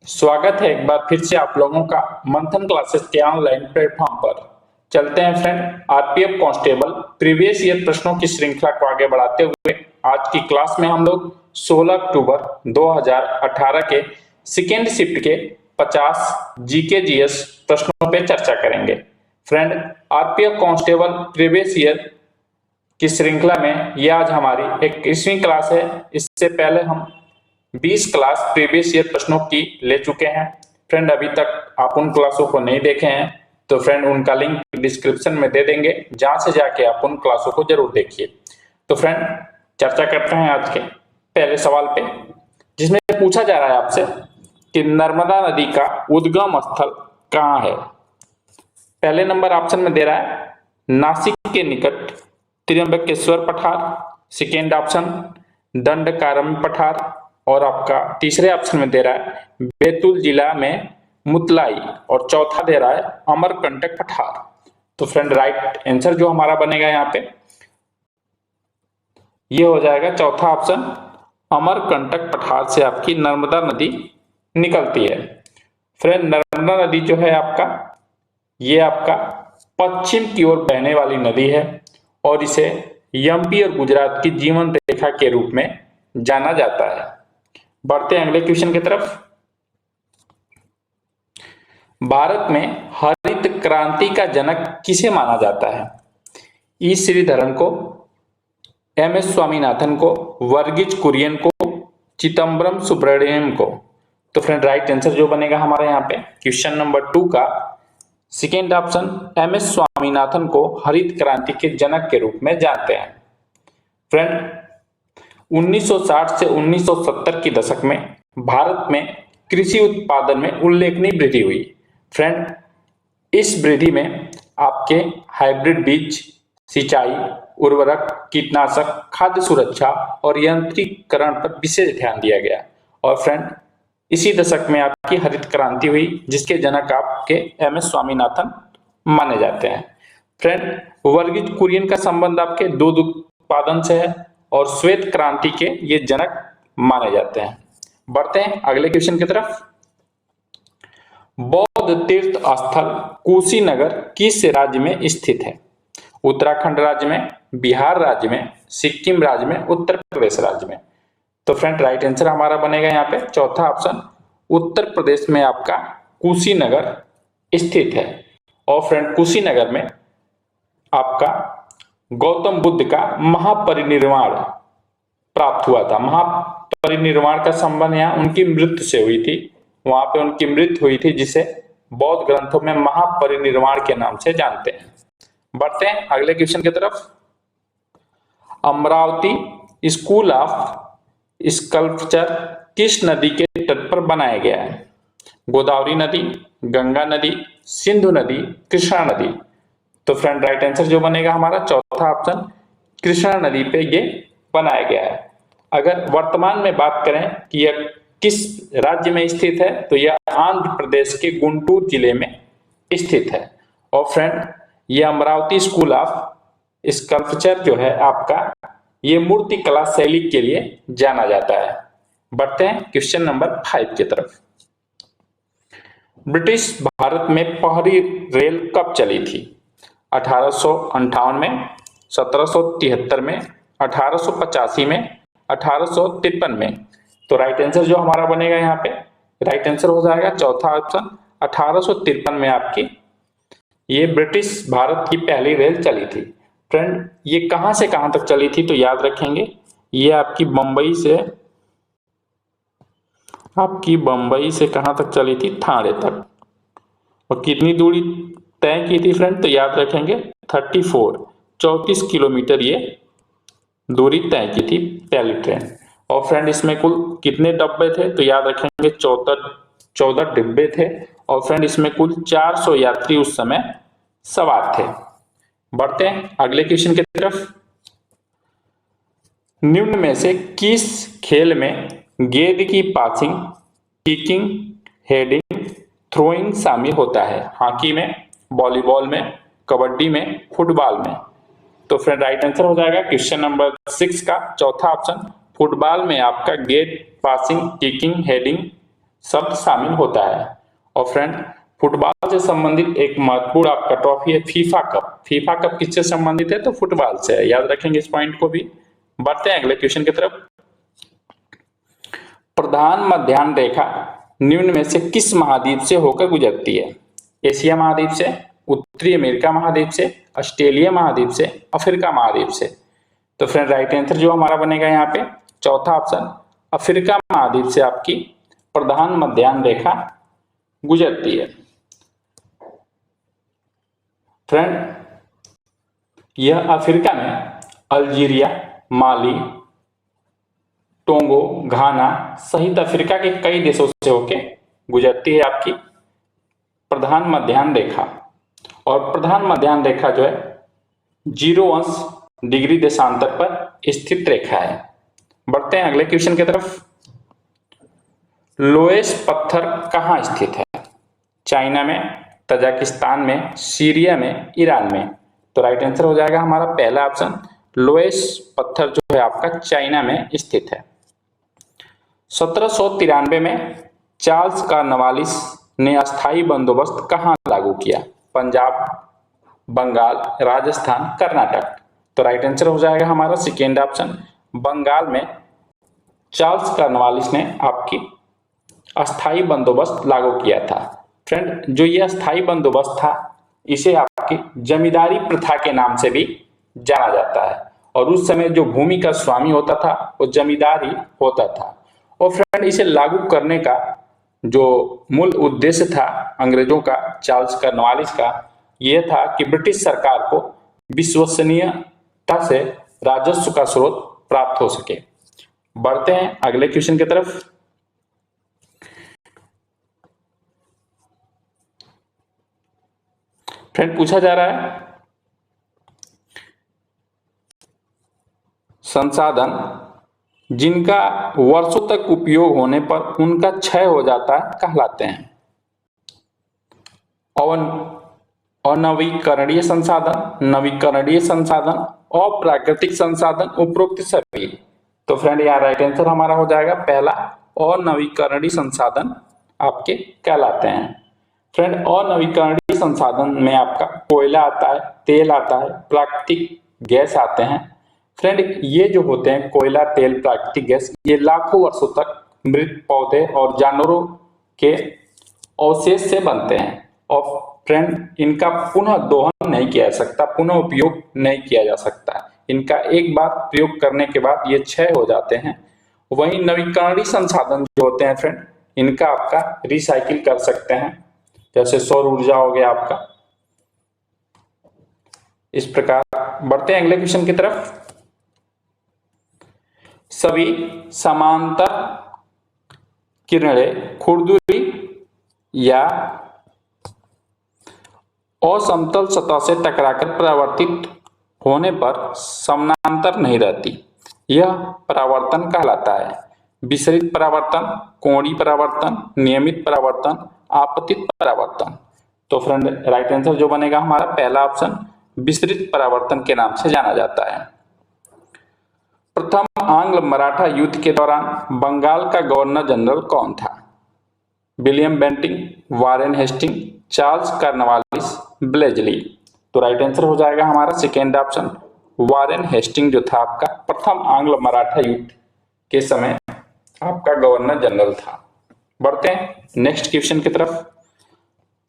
स्वागत है एक बार फिर से आप लोगों का मंथन क्लासेस के ऑनलाइन प्लेटफॉर्म पर। चलते हैं friend, RPF constable previous year प्रश्नों की श्रृंखला को आगे बढ़ाते हुए आज की क्लास में हम लोग 16 अक्टूबर 2018 के सेकेंड शिफ्ट के 50 जीके जीएस प्रश्नों पे चर्चा करेंगे। Friend, RPF constable previous year की श्रृंखला में यह आज हमारी 21वीं क्लास है। इससे पहले हम 20 क्लास प्रीवियस ईयर प्रश्नों की ले चुके हैं। फ्रेंड, अभी तक आप उन क्लासों को नहीं देखे हैं तो फ्रेंड उनका लिंक डिस्क्रिप्शन में दे देंगे, जहां से जाके आप उन क्लासों को जरूर देखिए। तो फ्रेंड, चर्चा करते हैं आज के पहले सवाल पे, जिसमें पूछा जा रहा है आपसे कि नर्मदा नदी का उद्गम स्थल कहाँ है। पहले नंबर ऑप्शन में दे रहा है नासिक के निकट त्र्यंबकेश्वर पठार, सेकेंड ऑप्शन दंडकारम पठार, और आपका तीसरे ऑप्शन में दे रहा है बैतूल जिला में मुतलाई, और चौथा दे रहा है अमरकंटक पठार। तो फ्रेंड, राइट आंसर जो हमारा बनेगा यहाँ पे ये हो जाएगा चौथा ऑप्शन, अमरकंटक पठार से आपकी नर्मदा नदी निकलती है। फ्रेंड, नर्मदा नदी जो है आपका ये आपका पश्चिम की ओर बहने वाली नदी है और इसे एमपी और गुजरात की जीवन रेखा के रूप में जाना जाता है। बढ़ते हैं अगले क्वेश्चन की तरफ। भारत में हरित क्रांति का जनक किसे माना जाता है? ई श्रीधरन को, एम एस स्वामीनाथन को, वर्गीज कुरियन को, चिदम्बरम सुब्रमण्यम को। तो फ्रेंड, राइट आंसर जो बनेगा हमारे यहाँ पे क्वेश्चन नंबर 2 का second option, M S Swaminathan को हरित क्रांति के जनक के रूप में जानते हैं। फ्रेंड, 1960 से 1970 के दशक में भारत में कृषि उत्पादन में उल्लेखनीय वृद्धि हुई। फ्रेंड, इस वृद्धि में आपके हाइब्रिड बीज, सिंचाई, उर्वरक, कीटनाशक, खाद्य सुरक्षा और यंत्रीकरण पर विशेष ध्यान दिया गया। और फ्रेंड, इसी दशक में आपकी हरित क्रांति हुई, जिसके जनक आपके एम एस स्वामीनाथन माने जाते हैं। फ्रेंड, वर्गीज कुरियन का संबंध आपके दूध उत्पादन से है और श्वेत क्रांति के ये जनक माने जाते हैं। बढ़ते हैं अगले क्वेश्चन की तरफ। बौद्ध तीर्थ स्थल कुशीनगर किस राज्य में स्थित है? उत्तराखंड राज्य में, बिहार राज्य में, सिक्किम राज्य में, उत्तर प्रदेश राज्य में। तो फ्रेंड, राइट आंसर हमारा बनेगा यहाँ पे चौथा ऑप्शन, उत्तर प्रदेश में आपका कुशीनगर स्थित है। और फ्रेंड, कुशीनगर में आपका गौतम बुद्ध का महापरिनिर्वाण प्राप्त हुआ था। महापरिनिर्वाण का संबंध यहाँ उनकी मृत्यु से हुई थी, वहां पे उनकी मृत्यु हुई थी, जिसे बौद्ध ग्रंथों में महापरिनिर्वाण के नाम से जानते हैं। बढ़ते हैं अगले क्वेश्चन की तरफ। अमरावती स्कूल ऑफ स्कल्पचर किस नदी के तट पर बनाया गया है? गोदावरी नदी, गंगा नदी, सिंधु नदी, कृष्णा नदी। तो फ्रेंड, राइट आंसर जो बनेगा हमारा चौथा ऑप्शन, कृष्णा नदी पे ये बनाया गया है। अगर वर्तमान में बात करें कि यह किस राज्य में स्थित है, तो यह आंध्र प्रदेश के गुंटूर जिले में स्थित है। और फ्रेंड, यह अमरावती स्कूल ऑफ स्कल्पचर जो है आपका, ये मूर्ति कला शैली के लिए जाना जाता है। बढ़ते हैं क्वेश्चन नंबर 5 की तरफ। ब्रिटिश भारत में पहली रेल कब चली थी? 1858 में, 1773 में, 1885 में, 1853 में। तो राइट आंसर जो हमारा बनेगा यहाँ पे राइट आंसर हो जाएगा चौथा ऑप्शन, 1853 में आपकी ये ब्रिटिश भारत की पहली रेल चली थी। फ्रेंड, ये कहां से कहां तक चली थी तो याद रखेंगे, ये आपकी बंबई से कहां तक चली थी? थाने तक। और कितनी दूरी तय की थी फ्रेंड? तो याद रखेंगे 34 किलोमीटर ये दूरी तय की थी पहली ट्रेन। और फ्रेंड, इसमें कुल कितने डब्बे थे? तो याद रखेंगे 14 डिब्बे थे। और फ्रेंड, इसमें कुल 400 यात्री उस समय सवार थे। बढ़ते हैं अगले क्वेश्चन की तरफ। निम्न में से किस खेल में गेंद की पासिंग, किकिंग, हेडिंग, थ्रोइंग शामिल होता है? हॉकी में, वॉलीबॉल में, कबड्डी में, फुटबॉल में। तो फ्रेंड, राइट आंसर हो जाएगा क्वेश्चन नंबर 6 का चौथा ऑप्शन, फुटबॉल में आपका गेंद पासिंग, किकिंग, हेडिंग शब्द शामिल होता है। और फ्रेंड फुटबॉल से संबंधित एक महत्वपूर्ण आपका ट्रॉफी है फीफा कप। फीफा कप किससे संबंधित है? तो फुटबॉल से है, याद रखेंगे इस पॉइंट को भी। बढ़ते हैं अगले क्वेश्चन की तरफ। प्रधान मध्याह्न रेखा निम्न में से किस महाद्वीप से होकर गुजरती है? एशिया महाद्वीप से, उत्तरी अमेरिका महाद्वीप से, ऑस्ट्रेलिया महाद्वीप से, अफ्रीका महाद्वीप से। तो फ्रेंड राइट आंसर जो हमारा बनेगा यहाँ पे चौथा ऑप्शन, अफ्रीका महाद्वीप से आपकी प्रधान मध्याह्न रेखा गुजरती है। फ्रेंड यह अफ्रीका में अल्जीरिया, माली, टोंगो, घाना सहित अफ्रीका के कई देशों से होके गुजरती है आपकी प्रधान मध्याह्न रेखा। और प्रधान मध्याह्न रेखा जो है 0° देशांतर पर स्थित रेखा है। बढ़ते हैं अगले क्वेश्चन की तरफ। लोएस पत्थर कहाँ स्थित है? चाइना में, तजाकिस्तान में, सीरिया में, ईरान में। तो राइट आंसर हो जाएगा हमारा पहला ऑप्शन, लोएस पत्थर जो है आपका चाइना में स्थित है। 1793 में चार्ल्स कॉर्नवालिस ने अस्थायी बंदोबस्त कहाँ लागू किया? पंजाब, बंगाल, राजस्थान, कर्नाटक। तो राइट आंसर हो जाएगा हमारा सेकेंड ऑप्शन, बंगाल में चार्ल्स कॉर्नवालिस ने आपकी अस्थायी बंदोबस्त लागू किया था। फ्रेंड जो ये अस्थायी बंदोबस्त था इसे आपकी जमींदारी प्रथा के नाम से भी जाना जाता है। और उस समय जो भूमि का स्वामी होता था वो जमींदार ही होता था। और फ्रेंड इसे लागू करने का जो मूल उद्देश्य था अंग्रेजों का, चार्ल्स कॉर्नवालिस का, यह था कि ब्रिटिश सरकार को विश्वसनीयता से राजस्व का स्रोत प्राप्त हो सके। बढ़ते हैं अगले क्वेश्चन की तरफ। फ्रेंड पूछा जा रहा है संसाधन जिनका वर्षों तक उपयोग होने पर उनका क्षय हो जाता है कहलाते हैं? अनवीकरणीय संसाधन, नवीकरणीय संसाधन, अप्राकृतिक संसाधन, उपरोक्त सभी। तो फ्रेंड यहाँ राइट आंसर हमारा हो जाएगा पहला, अनवीकरणीय संसाधन आपके कहलाते हैं। फ्रेंड अनवीकरणीय संसाधन में आपका कोयला आता है, तेल आता है, प्राकृतिक गैस आते हैं। फ्रेंड ये जो होते हैं कोयला, तेल, प्राकृतिक गैस, ये लाखों वर्षों तक मृत पौधे और जानवरों के अवशेष से बनते हैं। और फ्रेंड इनका पुनः दोहन नहीं किया जा सकता, पुनः उपयोग नहीं किया जा सकता। इनका एक बार प्रयोग करने के बाद ये क्षय हो जाते हैं। वहीं नवीकरणीय संसाधन जो होते हैं फ्रेंड, इनका आपका रिसाइकिल कर सकते हैं, जैसे सौर ऊर्जा हो गया आपका। इस प्रकार बढ़ते हैं अगले क्वेश्चन की तरफ। सभी समांतर किरणें खुरदुरी या असमतल सतह से टकराकर परावर्तित होने पर समानांतर नहीं रहती, यह परावर्तन कहलाता है। विसरित परावर्तन, कोणीय परावर्तन, नियमित परावर्तन, आपतित परावर्तन। तो फ्रेंड राइट आंसर जो बनेगा हमारा पहला ऑप्शन, विसरित परावर्तन के नाम से जाना जाता है। प्रथम आंग्ल मराठा युद्ध के दौरान बंगाल का गवर्नर जनरल कौन था? William Bentinck, Warren Hastings, Charles Cornwallis, ब्लेजली। तो राइट आंसर हो जाएगा हमारा सेकेंड ऑप्शन, वारेन हेस्टिंग जो था आपका प्रथम आंग्ल मराठा युद्ध के समय आपका गवर्नर जनरल था। बढ़ते हैं नेक्स्ट क्वेश्चन की तरफ।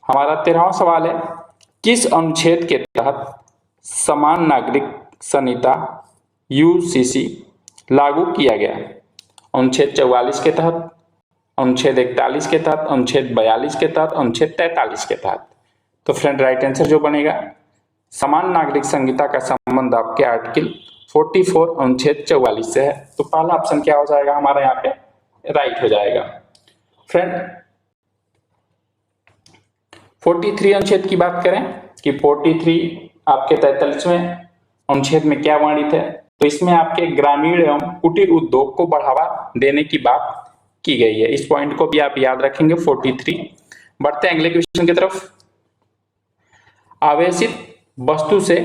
हमारा 13वां सवाल है, किस अनुच्छेद के तहत समान नागरिक संहिता यूसीसी लागू किया गया? अनुच्छेद 44 के तहत, अनुच्छेद 41 के तहत, अनुच्छेद 42 के तहत, अनुच्छेद 43 के तहत। तो फ्रेंड राइट आंसर जो बनेगा, समान नागरिक संहिता का संबंध आपके आर्टिकल 44 अनुच्छेद 44 से है। तो पहला ऑप्शन क्या हो जाएगा हमारा यहाँ पे राइट हो जाएगा। फ्रेंड 43 अनुच्छेद की बात करें कि 43 आपके 43वें अनुच्छेद में क्या वर्णित है, तो इसमें आपके ग्रामीण एवं कुटीर उद्योग को बढ़ावा देने की बात की गई है। इस पॉइंट को भी आप याद रखेंगे 43। बढ़ते हैं अगले क्वेश्चन की तरफ। आवेशित वस्तु से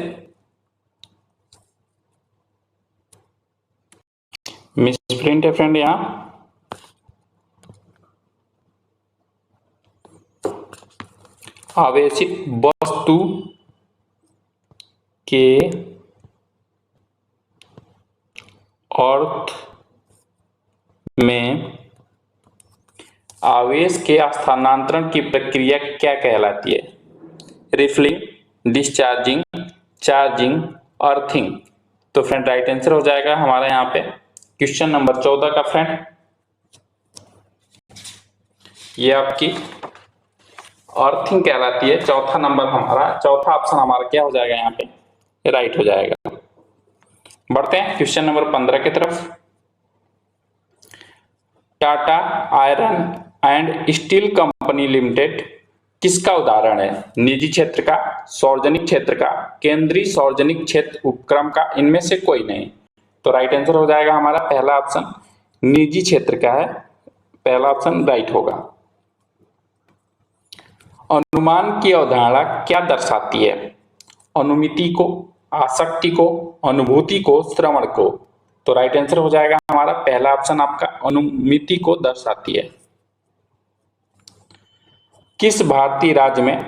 मिसप्रिंट है फ्रेंड यहाँ, आवेशित वस्तु के अर्थ में आवेश के स्थानांतरण की प्रक्रिया क्या कहलाती है? Refilling, discharging, charging, earthing. तो फ्रेंड राइट आंसर हो जाएगा हमारा यहाँ पे क्वेश्चन नंबर 14 का फ्रेंड। ये आपकी अर्थिंग कहलाती है। चौथा नंबर हमारा, चौथा ऑप्शन हमारा क्या हो जाएगा यहाँ पे? राइट हो जाएगा। बढ़ते हैं क्वेश्चन नंबर 15 की तरफ। Tata iron and steel company limited किसका उदाहरण है? निजी क्षेत्र का, सार्वजनिक क्षेत्र का, केंद्रीय सार्वजनिक क्षेत्र उपक्रम का, इनमें से कोई नहीं। तो राइट आंसर हो जाएगा हमारा पहला ऑप्शन निजी क्षेत्र का है। पहला ऑप्शन राइट होगा। अनुमान की अवधारणा क्या दर्शाती है? अनुमिति को, आसक्ति को, अनुभूति को, श्रवण को। तो राइट आंसर हो जाएगा हमारा पहला ऑप्शन आपका अनुमिति को दर्शाती है। किस भारतीय राज्य में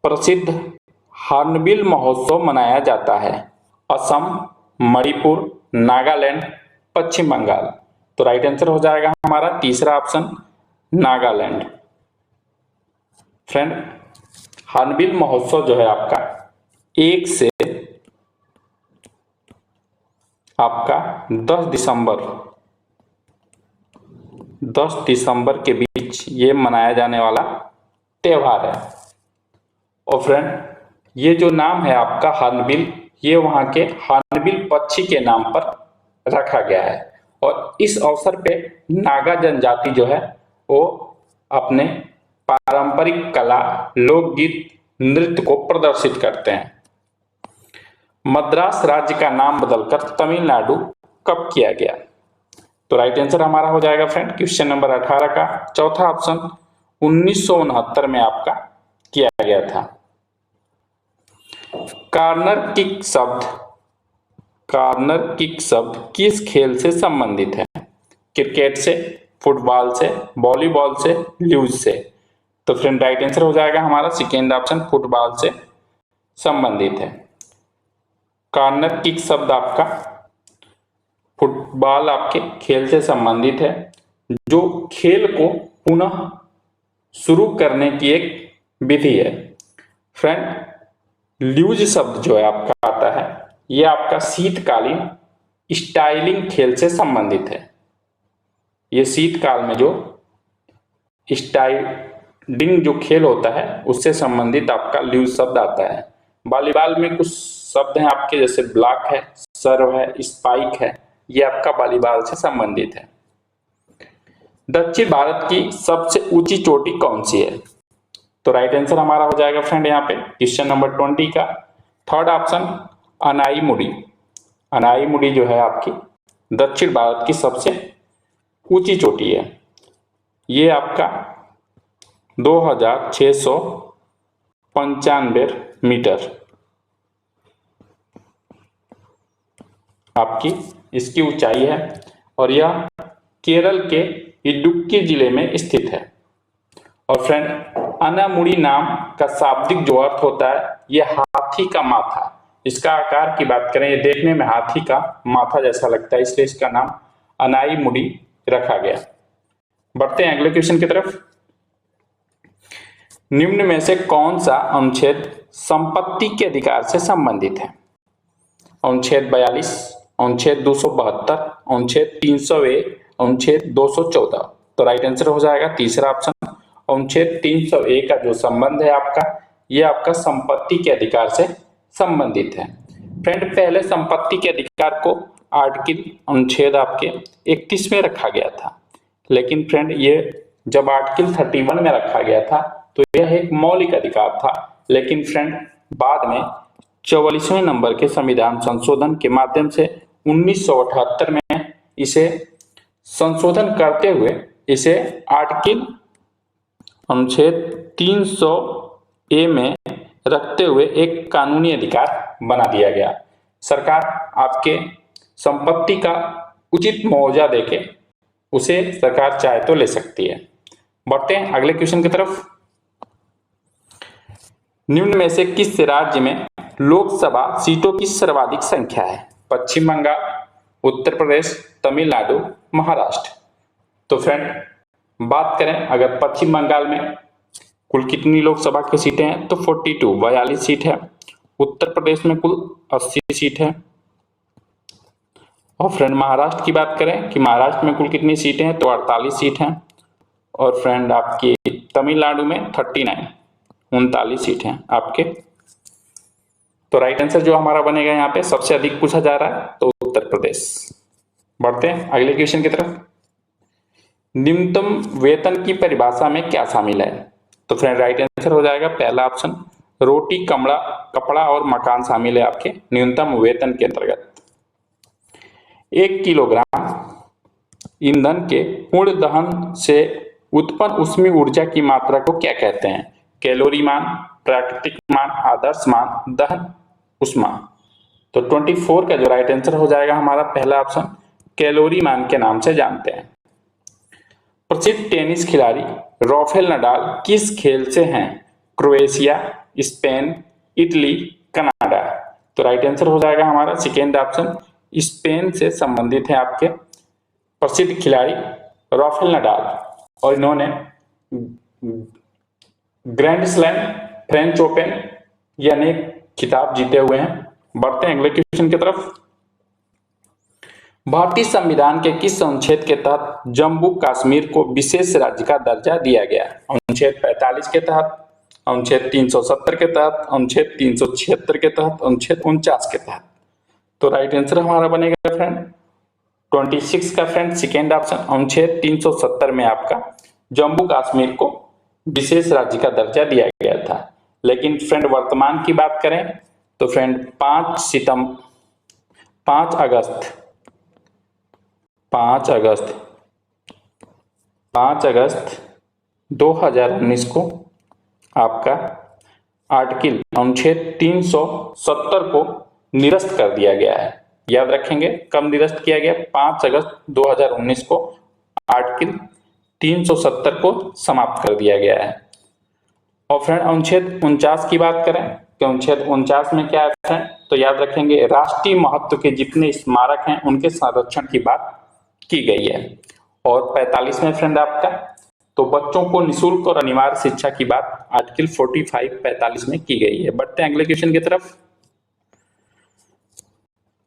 प्रसिद्ध हॉर्नबिल महोत्सव मनाया जाता है? असम, मणिपुर, नागालैंड, पश्चिम बंगाल। तो राइट आंसर हो जाएगा हमारा तीसरा ऑप्शन नागालैंड। फ्रेंड हॉर्नबिल महोत्सव जो है आपका 1 से आपका 10 दिसंबर के बीच ये मनाया जाने वाला त्योहार है। और फ्रेंड ये जो नाम है आपका हॉर्नबिल, ये वहां के हॉर्नबिल पक्षी के नाम पर रखा गया है। और इस अवसर पे नागा जनजाति जो है वो अपने पारंपरिक कला, लोकगीत, नृत्य को प्रदर्शित करते हैं। मद्रास राज्य का नाम बदलकर तमिलनाडु कब किया गया? तो राइट आंसर हमारा हो जाएगा फ्रेंड क्वेश्चन नंबर 18 का चौथा ऑप्शन 1969 में आपका किया गया था। कॉर्नर किक शब्द किस खेल से संबंधित है? क्रिकेट से, फुटबॉल से, वॉलीबॉल से, ल्यूज से। तो फ्रेंड राइट आंसर हो जाएगा हमारा सेकेंड ऑप्शन फुटबॉल से संबंधित है। कॉर्नर किक शब्द आपका फुटबॉल आपके खेल से संबंधित है, जो खेल को पुनः शुरू करने की एक विधि है। फ्रेंड ल्यूज शब्द जो है आपका आता है, यह आपका शीतकालीन स्टाइलिंग खेल से संबंधित है। ये शीतकाल में जो स्टाइलिंग जो खेल होता है उससे संबंधित आपका ल्यूज शब्द आता है। वॉलीबॉल में कुछ शब्द हैं आपके, जैसे ब्लॉक है, सर्व है, स्पाइक है, ये आपका वॉलीबॉल से संबंधित है। दक्षिण भारत की सबसे ऊंची चोटी कौन सी है? तो राइट आंसर हमारा हो जाएगा फ्रेंड यहाँ पे क्वेश्चन नंबर 20 का थर्ड ऑप्शन अनाईमुड़ी। अनाईमुड़ी जो है आपकी दक्षिण भारत की सबसे ऊंची चोटी है। ये आपका 2695 मीटर आपकी इसकी ऊंचाई है और यह केरल के इडुक्की जिले में स्थित है। और फ्रेंड अनामुड़ी नाम का शाब्दिक जो अर्थ होता है यह हाथी का माथा। इसका आकार की बात करें, ये देखने में हाथी का माथा जैसा लगता है, इसलिए इसका नाम अनाईमुड़ी रखा गया। बढ़ते हैं अगले क्वेश्चन की तरफ। निम्न में से कौन सा अनुच्छेद संपत्ति के अधिकार से संबंधित है? अनुच्छेद 42, अनुच्छेद 272, अनुच्छेद 301, अनुच्छेद 214। तो राइट आंसर हो जाएगा तीसरा ऑप्शन अनुच्छेद 301 का जो संबंध है आपका, यह आपका संपत्ति के अधिकार से संबंधित है। फ्रेंड पहले संपत्ति के अधिकार को आर्टिकल अनुच्छेद आपके 31 में रखा गया था, लेकिन फ्रेंड ये जब आर्टिकल 31 में रखा गया था तो यह एक मौलिक अधिकार था। लेकिन फ्रेंड बाद में 44वें नंबर के संविधान संशोधन के माध्यम से 1978 में इसे संशोधन करते हुए इसे आर्टिकल अनुच्छेद 300A में रखते हुए एक कानूनी अधिकार बना दिया गया। सरकार आपके संपत्ति का उचित मुआवजा देके उसे सरकार चाहे तो ले सकती है। बढ़ते हैं अगले क्वेश्चन की तरफ। निम्न में से किस राज्य में लोकसभा सीटों की सर्वाधिक संख्या है? पश्चिम बंगाल, उत्तर प्रदेश, तमिलनाडु, महाराष्ट्र। तो फ्रेंड बात करें अगर पश्चिम बंगाल में कुल कितनी लोकसभा की सीटें हैं तो 42 सीट है। उत्तर प्रदेश में कुल 80 सीट है। और फ्रेंड महाराष्ट्र की बात करें कि महाराष्ट्र में कुल कितनी सीटें हैं तो 48 सीट हैं। और फ्रेंड आपकी तमिलनाडु में 39 सीट हैं आपके। तो राइट आंसर जो हमारा बनेगा यहाँ पे सबसे अधिक पूछा जा रहा है तो उत्तर प्रदेश। बढ़ते हैं अगले क्वेश्चन की तरफ। न्यूनतम वेतन की परिभाषा में क्या शामिल है? तो फ्रेंड राइट आंसर हो जाएगा पहला ऑप्शन, रोटी, कपड़ा और मकान शामिल है आपके न्यूनतम वेतन के अंतर्गत। 1 किलोग्राम ईंधन के पूर्ण दहन से उत्पन्न ऊष्मीय ऊर्जा की मात्रा को क्या कहते हैं? कैलोरी मान, प्राकृतिक मान, आदर्श मान, दहन ऊष्मा। तो 24 का जो राइट आंसर हो जाएगा हमारा पहला ऑप्शन, कैलोरी मान के नाम से जानते हैं। प्रसिद्ध टेनिस खिलाड़ी राफेल नडाल किस खेल से हैं? Croatia, Spain, Italy, Canada. तो राइट आंसर हो जाएगा हमारा सेकेंड ऑप्शन, स्पेन से संबंधित है आपके प्रसिद्ध खिलाड़ी राफेल नडाल और इन्होंने ग्रैंड स्लैम, फ्रेंच ओपन ये अनेक खिताब जीते हुए हैं। बढ़ते हैं अगले क्वेश्चन की तरफ। भारतीय संविधान के किस अनुच्छेद के तहत जम्मू कश्मीर को विशेष राज्य का दर्जा दिया गया? अनुच्छेद 45 के तहत, अनुच्छेद 370 के तहत, अनुच्छेद 376 के तहत, अनुच्छेद 49 के तहत। तो राइट आंसर हमारा बनेगा फ्रेंड 26 का फ्रेंड सेकेंड ऑप्शन, अनुच्छेद 370 में आपका जम्मू कश्मीर को विशेष राज्य का दर्जा दिया गया था। लेकिन फ्रेंड वर्तमान की बात करें तो फ्रेंड 5 अगस्त 2019 को आपका आर्टिकल अनुच्छेद 370 को निरस्त कर दिया गया है। याद रखेंगे कब निरस्त किया गया? 5 अगस्त 2019 को आर्टिकल 370 को समाप्त कर दिया गया है। और फ्रेंड अनुच्छेद 49 की बात करें तो अनुच्छेद 49 में क्या है फ्रेंड? तो याद रखेंगे राष्ट्रीय महत्व के जितने स्मारक हैं उनके संरक्षण की बात की गई है। और 45 में फ्रेंड आपका तो बच्चों को निःशुल्क और अनिवार्य शिक्षा की बात आर्टिकल 45 में की गई है। बढ़ते हैं अगले क्वेश्चन की तरफ।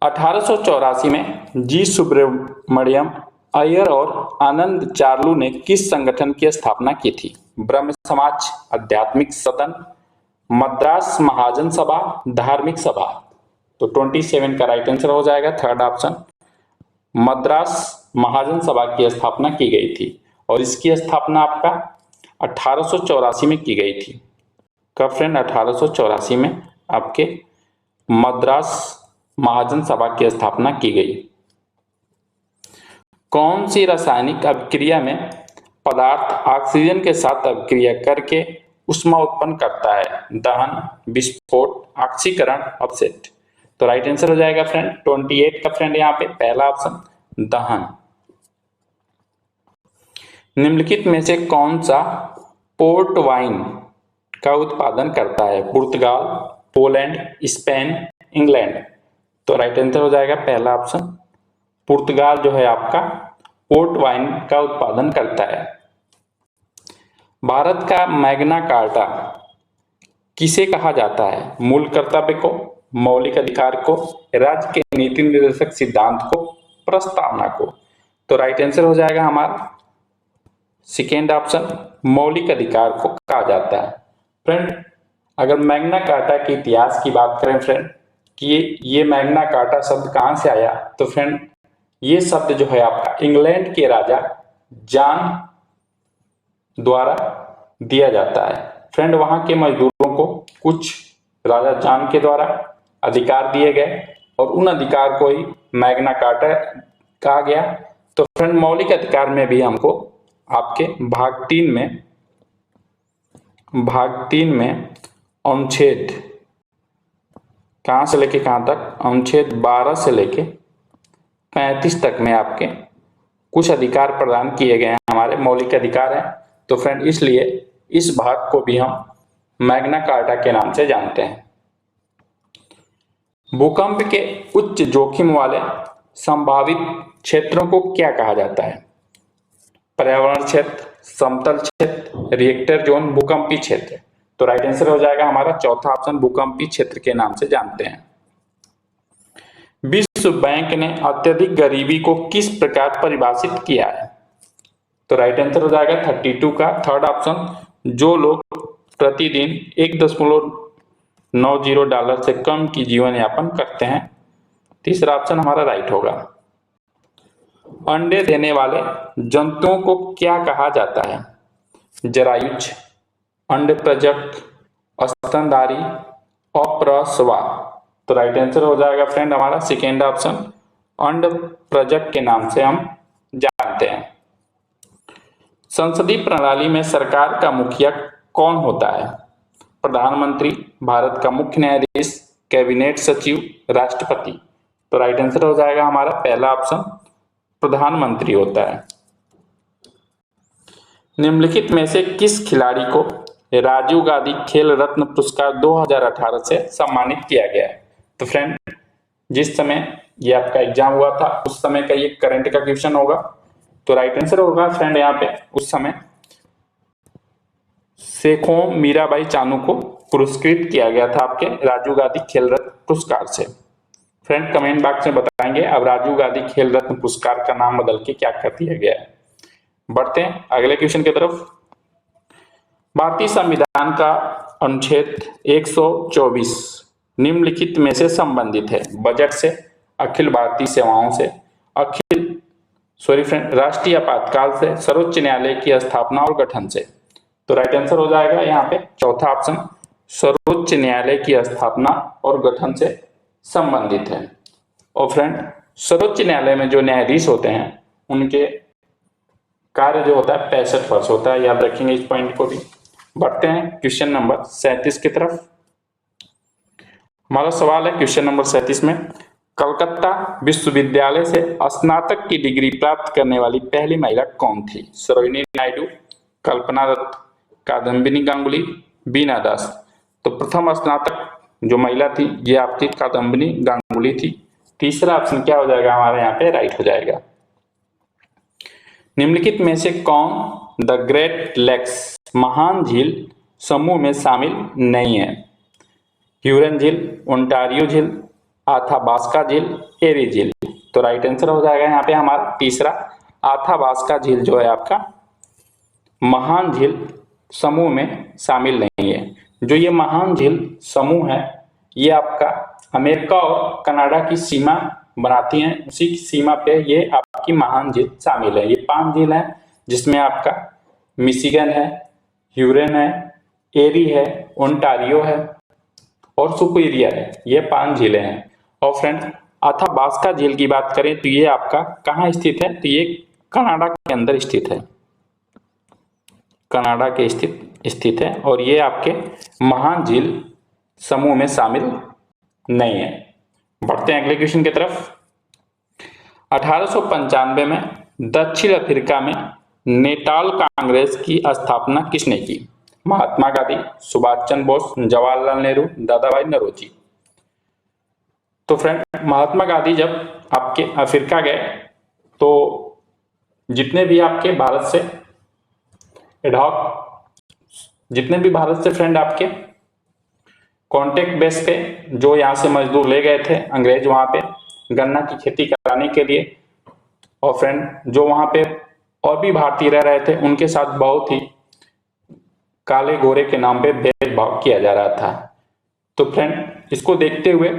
1884 में जी सुब्रमण्यम अय्यर और आनंद चार्लू ने किस संगठन की स्थापना की थी? ब्रह्म समाज, आध्यात्मिक सदन, मद्रास महाजन सभा, धार्मिक सभा। तो 27 का राइट आंसर हो जाएगा थर्ड ऑप्शन, मद्रास महाजन सभा की स्थापना की गई थी। और इसकी स्थापना आपका 1884 में की गई थी। कब फ्रेंड? 1884 में आपके मद्रास महाजन सभा की स्थापना की गई। कौन सी रासायनिक अभिक्रिया में पदार्थ ऑक्सीजन के साथ अभिक्रिया करके ऊष्मा उत्पन्न करता है? दहन, विस्फोट, ऑक्सीकरण, अपसेट। तो राइट आंसर हो जाएगा फ्रेंड 28 का फ्रेंड यहाँ पे पहला ऑप्शन, दहन। निम्नलिखित में से कौन सा पोर्ट वाइन का उत्पादन करता है? पुर्तगाल, पोलैंड, स्पेन, इंग्लैंड। तो राइट आंसर हो जाएगा पहला ऑप्शन, पुर्तगाल जो है आपका पोर्ट वाइन का उत्पादन करता है। भारत का मैग्ना कार्टा किसे कहा जाता है? मूल कर्तव्य को, मौलिक अधिकार को, राज्य के नीति निर्देशक सिद्धांत को, प्रस्तावना को। तो राइट आंसर हो जाएगा हमारा सेकेंड ऑप्शन, मौलिक अधिकार को कहा जाता है। फ्रेंड अगर मैग्ना कार्टा के इतिहास की बात करें फ्रेंड कि ये मैग्ना कार्टा शब्द कहां से आया, तो फ्रेंड ये शब्द जो है आपका इंग्लैंड के राजा जॉन द्वारा दिया जाता है। फ्रेंड वहां के मजदूरों को कुछ राजा जॉन के द्वारा अधिकार दिए गए और उन अधिकार को ही मैग्ना कार्टा कहा गया। तो फ्रेंड मौलिक अधिकार में भी हमको आपके भाग 3 में अनुच्छेद कहां से लेके कहां तक? अनुच्छेद 12 से लेके 35 तक में आपके कुछ अधिकार प्रदान किए गए हैं, हमारे मौलिक अधिकार हैं। तो फ्रेंड इसलिए इस भाग को भी हम मैग्ना कार्टा के नाम से जानते हैं। भूकंप के उच्च जोखिम वाले संभावित क्षेत्रों को क्या कहा जाता है? पर्यावरण क्षेत्र, समतल क्षेत्र, रिएक्टर जोन, भूकंपीय क्षेत्र। तो राइट आंसर हो जाएगा हमारा चौथा ऑप्शन, भूकंपीय क्षेत्र के नाम से जानते हैं। विश्व बैंक ने अत्यधिक गरीबी को किस प्रकार परिभाषित किया है? तो राइट आंसर हो जाएगा 32 का थर्ड ऑप्शन, जो लोग प्रतिदिन $1.90 से कम की जीवन यापन करते हैं। तीसरा ऑप्शन हमारा राइट होगा। अंडे देने वाले जंतुओं को क्या कहा जाता है? जरायुज, अंडप्रजक, स्तनधारी, अप्रसवा। तो राइट आंसर हो जाएगा फ्रेंड हमारा सेकेंड ऑप्शन, अंडप्रजक के नाम से हम जानते हैं। संसदीय प्रणाली में सरकार का मुखिया कौन होता है? प्रधानमंत्री, भारत का मुख्य न्यायाधीश, कैबिनेट सचिव, राष्ट्रपति। तो राइट आंसर हो जाएगा हमारा पहला ऑप्शन, प्रधानमंत्री होता है। निम्नलिखित में से किस खिलाड़ी को राजीव गांधी खेल रत्न पुरस्कार 2018 से सम्मानित किया गया है? तो फ्रेंड, जिस समय ये आपका एग्जाम हुआ था उस समय का ये करंट का क्वेश्चन होगा। तो राइट आंसर होगा फ्रेंड यहाँ पे उस समय शेखों मीराबाई चानू को पुरस्कृत किया गया था आपके राजीव गांधी खेल रत्न पुरस्कार से। फ्रेंड कमेंट बॉक्स में बताएंगे अब राजीव गांधी खेल रत्न पुरस्कार का नाम बदल के क्या कर दिया गया है। बढ़ते हैं अगले क्वेश्चन की तरफ। भारतीय संविधान का अनुच्छेद 124 निम्नलिखित में से संबंधित है? बजट से, अखिल भारतीय सेवाओं से, राष्ट्रीय आपातकाल से, सर्वोच्च न्यायालय की स्थापना और गठन से। तो राइट आंसर हो जाएगा यहाँ पे चौथा ऑप्शन, सर्वोच्च न्यायालय की स्थापना और गठन से संबंधित है। और फ्रेंड, सर्वोच्च न्यायालय में जो न्यायाधीश होते हैं उनके कार्य जो होता है 65 वर्ष होता है, याद रखेंगे इस पॉइंट को भी। बढ़ते हैं क्वेश्चन नंबर 37 की तरफ। हमारा सवाल है क्वेश्चन नंबर 37 में, कलकत्ता विश्वविद्यालय से स्नातक की डिग्री प्राप्त करने वाली पहली महिला कौन थी? सरोजिनी नायडू, कल्पना दत्त, कादम्बिनी गांगुली, बीना दास। तो प्रथम स्नातक जो महिला थी ये आपकी कादम्बिनी गांगुली थी। तीसरा ऑप्शन क्या हो जाएगा हमारे यहाँ पे राइट हो जाएगा। निम्नलिखित में से कौन द ग्रेट लेक्स महान झील समूह में शामिल नहीं है? ह्यूरन झील, ओंटारियो झील, आथाबास्का झील, एरी झील। तो राइट आंसर हो जाएगा यहाँ पे हमारा तीसरा, आथाबास्का झील जो है आपका महान झील समूह में शामिल नहीं है। जो ये महान झील समूह है ये आपका अमेरिका और कनाडा की सीमा बनाती हैं, उसी की सीमा पे ये आपकी महान झील शामिल है। ये 5 झील हैं जिसमें आपका मिशिगन है, ह्यूरन है, एरी है, ओंटारियो है और सुपीरियर है। ये 5 झीलें हैं। और फ्रेंड, अथाबास्का झील की बात करें तो ये आपका कहाँ स्थित है? तो ये कनाडा के अंदर स्थित है, कनाडा के स्थित है और ये आपके महान झील समूह में शामिल नहीं है। बढ़ते हैं अगले क्वेश्चन की तरफ। 1895 में दक्षिण अफ्रीका में नेटाल कांग्रेस की स्थापना किसने की? महात्मा गांधी, सुभाष चंद्र बोस, जवाहरलाल नेहरू, दादा भाई नौरोजी। तो फ्रेंड, महात्मा गांधी जब आपके अफ्रीका गए तो जितने भी आपके भारत से फ्रेंड आपके कॉन्टेक्ट बेस पे जो यहाँ से मजदूर ले गए थे अंग्रेज वहां पे गन्ना की खेती कराने के लिए, और फ्रेंड जो वहां पे और भी भारतीय रह रहे थे उनके साथ बहुत ही काले गोरे के नाम पे भेदभाव किया जा रहा था। तो फ्रेंड, इसको देखते हुए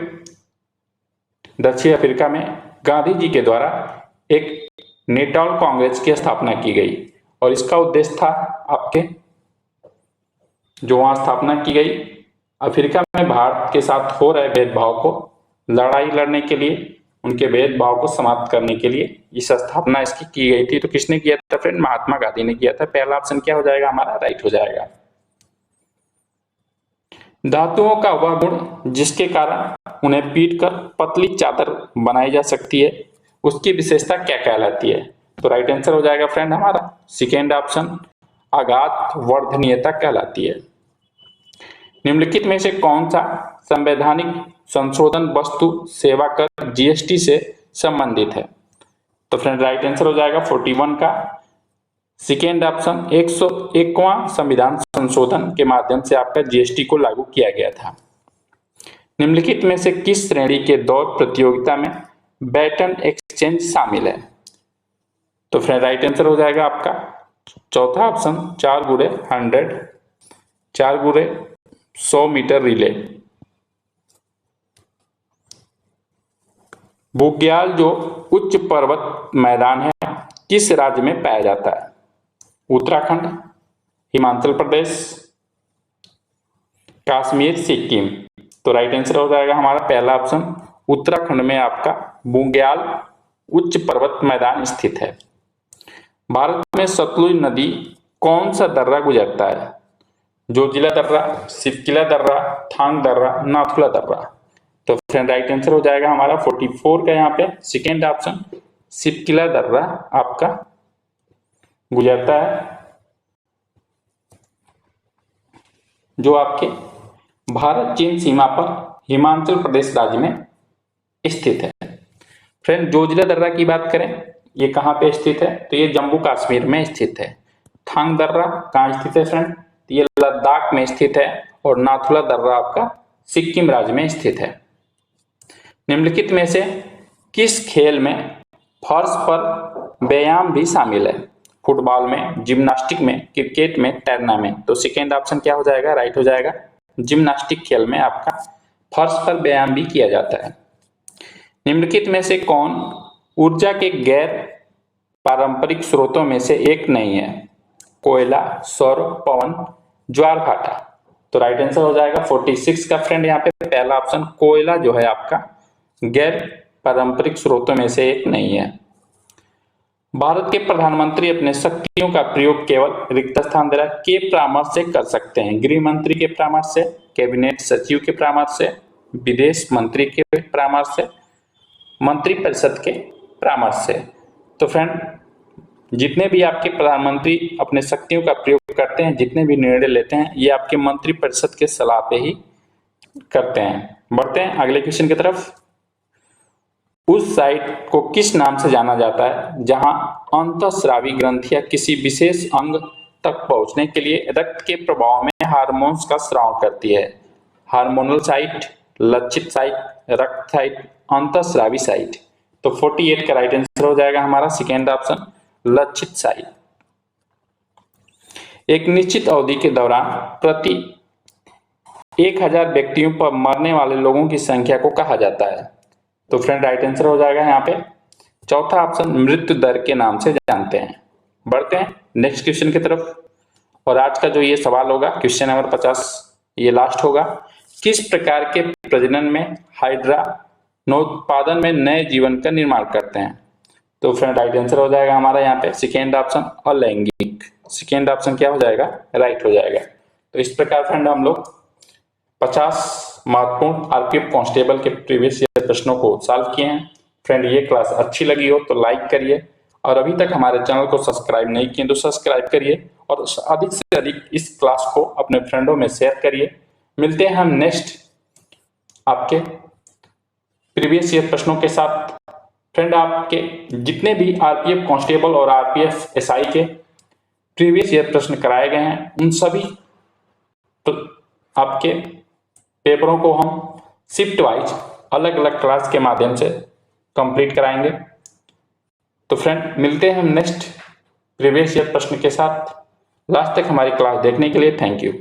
दक्षिण अफ्रीका में गांधी जी के द्वारा एक नेटाल कांग्रेस की स्थापना की गई और इसका उद्देश्य था आपके जो वहां स्थापना की गई अफ्रीका में भारत के साथ हो रहे भेदभाव को लड़ाई लड़ने के लिए, उनके भेदभाव को समाप्त करने के लिए इस स्थापना इसकी की गई थी। तो किसने किया था फ्रेंड? महात्मा गांधी ने किया था। पहला ऑप्शन क्या हो जाएगा हमारा राइट हो जाएगा। धातुओं का वह गुण जिसके कारण उन्हें पीट कर पतली चादर बनाई जा सकती है उसकी विशेषता क्या कहलाती है? तो राइट आंसर हो जाएगा फ्रेंड हमारा सेकेंड ऑप्शन, आघात वर्धनीयता कहलाती है। निम्नलिखित में से कौन सा संवैधानिक संशोधन वस्तु सेवा कर जीएसटी से संबंधित है? तो फ्रेंड राइट आंसर हो जाएगा 41 का सेकेंड ऑप्शन 101वां संविधान संशोधन के माध्यम से आपका जीएसटी को लागू किया गया था। निम्नलिखित में से किस श्रेणी के दौड़ प्रतियोगिता में बैटन एक्सचेंज शामिल है? तो फ्रेंड राइट आंसर हो जाएगा आपका चौथा ऑप्शन 4 गुणे 100, 4 गुणे 100 मीटर रिले। बुग्याल जो उच्च पर्वत मैदान है किस राज्य में पाया जाता है? उत्तराखंड, हिमाचल प्रदेश, कश्मीर, सिक्किम। तो राइट आंसर हो जाएगा हमारा पहला ऑप्शन उत्तराखंड में आपका बुग्याल उच्च पर्वत मैदान स्थित है। भारत में सतलुज नदी कौन सा दर्रा गुजरता है? जोजिला दर्रा, सिपकिला दर्रा, थांग दर्रा, नाथुला दर्रा। तो फ्रेंड राइट आंसर हो जाएगा हमारा 44 का यहाँ पे सेकेंड ऑप्शन सिपकिला दर्रा आपका गुजरता है, जो आपके भारत चीन सीमा पर हिमाचल प्रदेश राज्य में स्थित है। फ्रेंड जोजिला दर्रा की बात करें, ये कहाँ पे स्थित है? तो ये जम्मू कश्मीर में स्थित है। थांग दर्रा कहाँ स्थित है फ्रेंड? तो ये लद्दाख में स्थित है। और नाथुला दर्रा आपका सिक्किम राज्य में स्थित है। निम्नलिखित में से किस खेल में फर्श पर व्यायाम भी शामिल है? फुटबॉल में, जिम्नास्टिक में, क्रिकेट में, तैरना में। तो सेकेंड ऑप्शन क्या हो जाएगा? राइट हो जाएगा जिम्नास्टिक खेल में आपका फर्श पर व्यायाम भी किया जाता है। निम्नलिखित में से कौन ऊर्जा के गैर पारंपरिक स्रोतों में से एक नहीं है? कोयला, सौर, पवन, ज्वार भाटा। तो राइट आंसर हो जाएगा 46 का फ्रेंड यहाँ पे पहला ऑप्शन कोयला जो है आपका गैर पारंपरिक स्रोतों में से एक नहीं है। भारत के प्रधानमंत्री अपने शक्तियों का प्रयोग केवल रिक्त स्थान द्वारा के परामर्श से कर सकते हैं? गृह मंत्री के परामर्श से, कैबिनेट सचिव के परामर्श से, विदेश मंत्री के परामर्श से, मंत्रिपरिषद के परामर्श से। तो फ्रेंड जितने भी आपके प्रधानमंत्री अपने शक्तियों का प्रयोग करते हैं, जितने भी निर्णय लेते हैं, ये आपके मंत्रिपरिषद के सलाह पे ही करते हैं। बढ़ते हैं अगले क्वेश्चन की तरफ। उस साइट को किस नाम से जाना जाता है जहां अंतःस्रावी ग्रंथियां किसी विशेष अंग तक पहुंचने के लिए रक्त के प्रभाव में हार्मोन्स का स्राव करती है? हार्मोनल साइट, लक्षित साइट, रक्त साइट, अंतःस्रावी साइट। तो 48 का राइट आंसर हो जाएगा हमारा सेकेंड ऑप्शन लक्षित साइट। एक निश्चित अवधि के दौरान प्रति 1000 व्यक्तियों पर मरने वाले लोगों की संख्या को कहा जाता है? तो फ्रेंड राइट आंसर हो जाएगा यहाँ पे चौथा ऑप्शन मृत्यु दर के नाम से जानते हैं। बढ़ते हैं नेक्स्ट क्वेश्चन की तरफ। और आज का जो ये सवाल होगा क्वेश्चन नंबर 50, ये लास्ट होगा। किस प्रकार के प्रजनन में हाइड्रा नवोत्पादन में नए जीवन का निर्माण करते हैं? तो फ्रेंड राइट आंसर हो जाएगा हमारा यहाँ पे सेकेंड ऑप्शन अलैंगिक। सेकेंड ऑप्शन क्या हो जाएगा? राइट हो जाएगा। तो इस प्रकार फ्रेंड हम लोग 50 महत्वपूर्ण आरपीएफ कांस्टेबल के प्रीवियस ईयर प्रश्नों को सॉल्व किए हैं। फ्रेंड ये क्लास अच्छी लगी हो तो लाइक करिए, और अभी तक हमारे चैनल को सब्सक्राइब नहीं किए तो सब्सक्राइब करिए, और अधिक से अधिक इस क्लास को अपने फ्रेंडों में शेयर करिए। मिलते हैं हम नेक्स्ट आपके प्रीवियस ईयर प्रश्नों के साथ। फ्रेंड आपके जितने भी आरपीएफ कांस्टेबल और आरपीएफ एसआई के प्रीवियस ईयर प्रश्न कराए गए हैं, उन सभी तो आपके पेपरों को हम शिफ्ट वाइज अलग अलग क्लास के माध्यम से कंप्लीट कराएंगे। तो फ्रेंड मिलते हैं हम नेक्स्ट प्रीवियस ईयर प्रश्न के साथ। लास्ट तक हमारी क्लास देखने के लिए थैंक यू।